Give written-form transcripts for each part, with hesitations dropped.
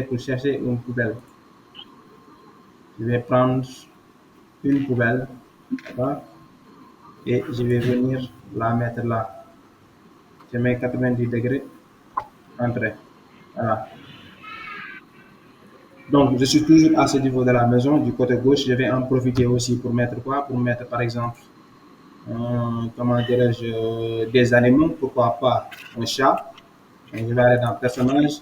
pour chercher une poubelle. Je vais prendre une poubelle, d'accord, et je vais venir la mettre là. Je mets 90 degrés, entrée. Voilà. Donc, je suis toujours à ce niveau de la maison, du côté gauche. Je vais en profiter aussi pour mettre quoi? Pour mettre, par exemple, comment dirais-je, des animaux, pourquoi pas un chat. Donc, je vais aller dans personnage.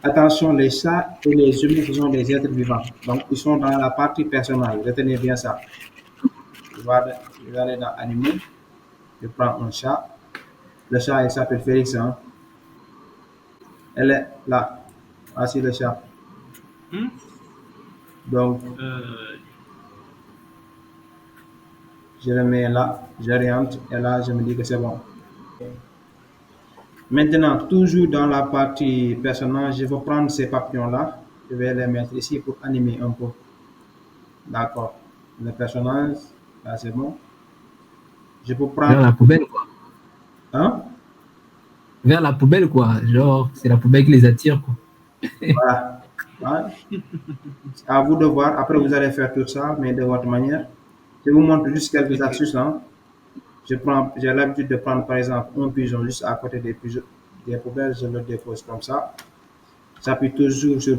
Attention, les chats et les humains, ce sont des êtres vivants. Donc, ils sont dans la partie personnelle. Retenez bien ça. Je vais aller dans animaux. Je prends un chat. Le chat, il s'appelle Félix, hein. Elle est là. Voici le chat. Hmm? Donc, je le mets là, j'oriente, et là, je me dis que c'est bon. Maintenant, toujours dans la partie personnage, je vais prendre ces papillons-là. Je vais les mettre ici pour animer un peu. D'accord. Le personnage, là, c'est bon. Je peux Vers prendre. la poubelle, quoi. Hein? Vers la poubelle, quoi. Genre, c'est la poubelle qui les attire, quoi. Voilà. Voilà. À vous de voir. Après, vous allez faire tout ça, mais de votre manière. Je vous montre juste quelques Ok. astuces, hein. J'ai l'habitude de prendre, par exemple, un pigeon juste à côté des poubelles. Je le dépose comme ça. J'appuie toujours sur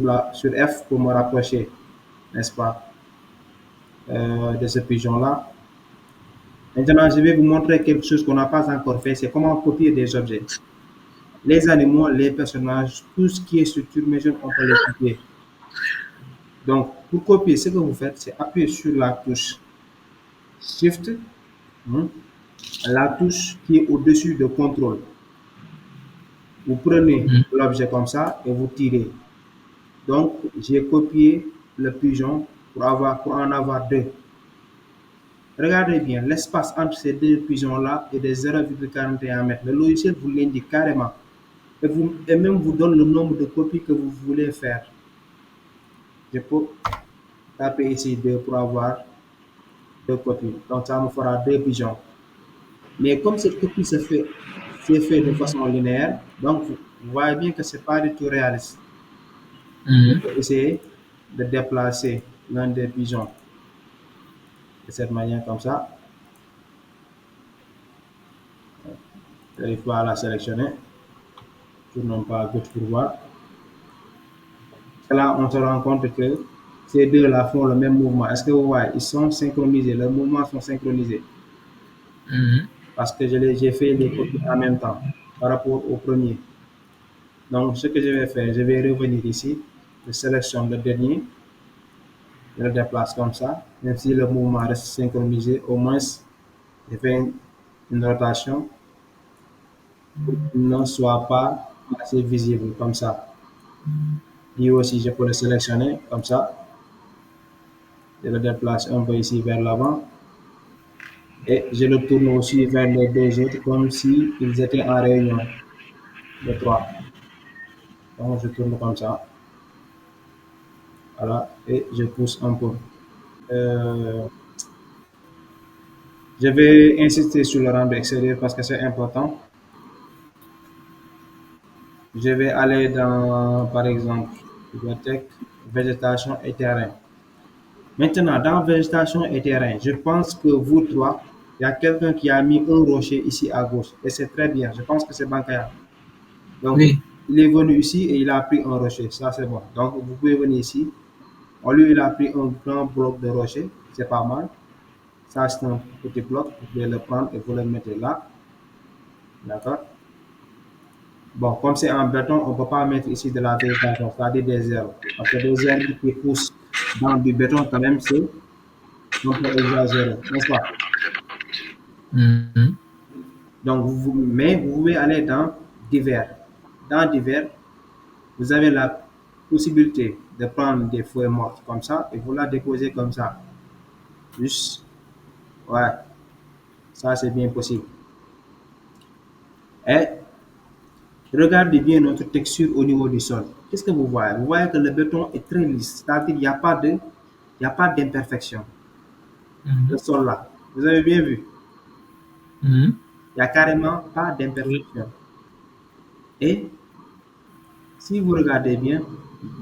F pour me rapprocher, n'est-ce pas, de ce pigeon-là. Maintenant, je vais vous montrer quelque chose qu'on n'a pas encore fait, c'est comment copier des objets. Les animaux, les personnages, tout ce qui est structure maison, on peut les copier. Donc, pour copier, ce que vous faites, c'est appuyer sur la touche Shift, hein, la touche qui est au-dessus de contrôle. Vous prenez Mhm. l'objet comme ça et vous tirez. Donc, j'ai copié le pigeon pour en avoir deux. Regardez bien, l'espace entre ces deux pigeons-là est de 0,41 mètres. Le logiciel vous l'indique carrément et même vous donne le nombre de copies que vous voulez faire. Je peux taper ici 2 pour avoir deux copies. Donc, ça me fera deux pigeons. Mais comme cette copie c'est fait de façon linéaire, donc vous voyez bien que ce n'est pas du tout réaliste. Je Mhm. peux essayer de déplacer l'un des pigeons de cette manière comme ça. Il faut la sélectionner. Tournons pas à gauche pour voir. Et là, on se rend compte que ces deux-là font le même mouvement. Est-ce que vous voyez? Ils sont synchronisés. Leurs mouvements sont synchronisés. Mhm. Parce que j'ai fait les copies en même temps par rapport au premier. Donc, ce que je vais faire, je vais revenir ici. Je sélectionne le dernier. Je le déplace comme ça. Même si le mouvement reste synchronisé, au moins, je fais une rotation pour qu'il ne soit pas assez visible comme ça. Lui aussi, je peux le sélectionner comme ça. Je le déplace un peu ici vers l'avant. Et je le tourne aussi vers les deux autres comme si ils étaient en réunion, les trois. Donc je tourne comme ça, voilà, et je pousse un peu. Euh, je vais insister sur le rendu extérieur parce que c'est important. Je vais aller dans, par exemple, bibliothèque, végétation et terrain. Maintenant, dans végétation et terrain, je pense que vous trois, il y a quelqu'un qui a mis un rocher ici à gauche. Et c'est très bien. Je pense que c'est Bankaya. Donc, Oui. il est venu ici et il a pris un rocher. Ça, c'est bon. Donc, vous pouvez venir ici. Lui, il a pris un grand bloc de rocher. C'est pas mal. Ça, c'est un petit bloc. Vous pouvez le prendre et vous le mettez là. D'accord? Bon, comme c'est en béton, on ne peut pas mettre ici de la végétation, c'est-à-dire des herbes. Parce que des herbes qui poussent dans du béton, quand même, c'est un peu exagéré, n'est-ce pas? Mhm. Donc, mais vous pouvez aller dans divers. Dans divers, vous avez la possibilité de prendre des feuilles mortes comme ça et vous la déposez comme ça. Juste, ouais, ça c'est bien possible. Et regardez bien notre texture au niveau du sol. Qu'est-ce que vous voyez? Vous voyez que le béton est très lisse, c'est-à-dire qu'il il n'y a pas d'imperfection. Le Mhm. sol là, vous avez bien vu, Mhm. il n'y a carrément pas Oui. d'imperfection. Et si vous regardez bien,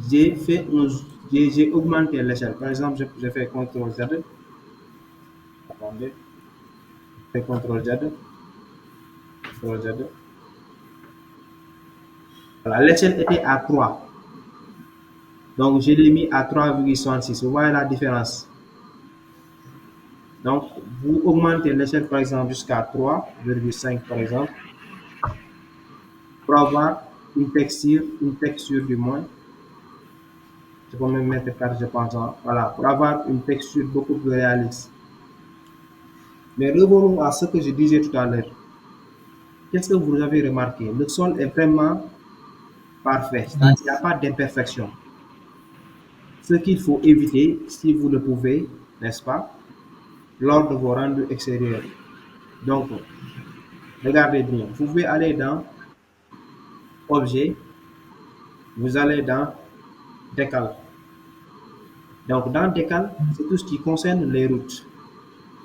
j'ai fait j'ai augmenté l'échelle. Par exemple, je fais CTRL Z. Attendez, je fais CTRL Z, CTRL Z. Voilà, l'échelle était à 3. Donc, je l'ai mis à 3,66. Vous voyez la différence. Donc, vous augmentez l'échelle, par exemple, jusqu'à 3,5, par exemple, pour avoir une texture du moins. Je peux même mettre 4, je pense. Voilà, pour avoir une texture beaucoup plus réaliste. Mais revenons à ce que je disais tout à l'heure. Qu'est-ce que vous avez remarqué? Le sol est vraiment parfait. Il n'y a Lisse. pas d'imperfection. Ce qu'il faut éviter, si vous le pouvez, n'est-ce pas, lors de vos rendus extérieurs. Donc, regardez bien. Vous pouvez aller dans Objet, vous allez dans Décal. Donc, dans Décal, c'est tout ce qui concerne les routes.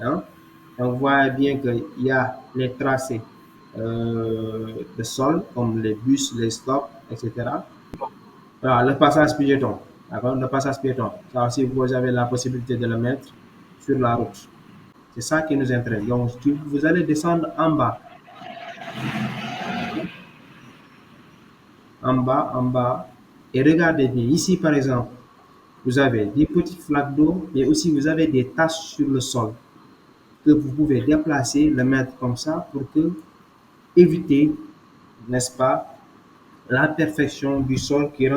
Hein. Donc, vous voyez bien qu'il y a les tracés de sol, comme les bus, les stops, etc. Voilà, le passage piéton. D'accord, le passage piéton. Ça aussi, vous avez la possibilité de le mettre sur la route. C'est ça qui nous intéresse. Donc, vous allez descendre en bas, et regardez bien. Ici, par exemple, vous avez des petites flaques d'eau, mais aussi vous avez des taches sur le sol que vous pouvez déplacer, le mettre comme ça pour que éviter, n'est-ce pas, l'imperfection du sol qui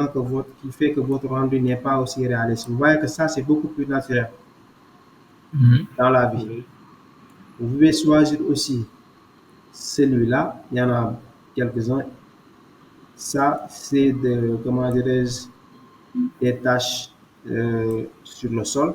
fait que votre rendu n'est pas aussi réaliste. Vous voyez que ça, c'est beaucoup plus naturel Mhm. dans la vie. Vous pouvez choisir aussi celui-là. Il y en a quelques-uns. Ça, c'est comment dirais-je, des taches sur le sol.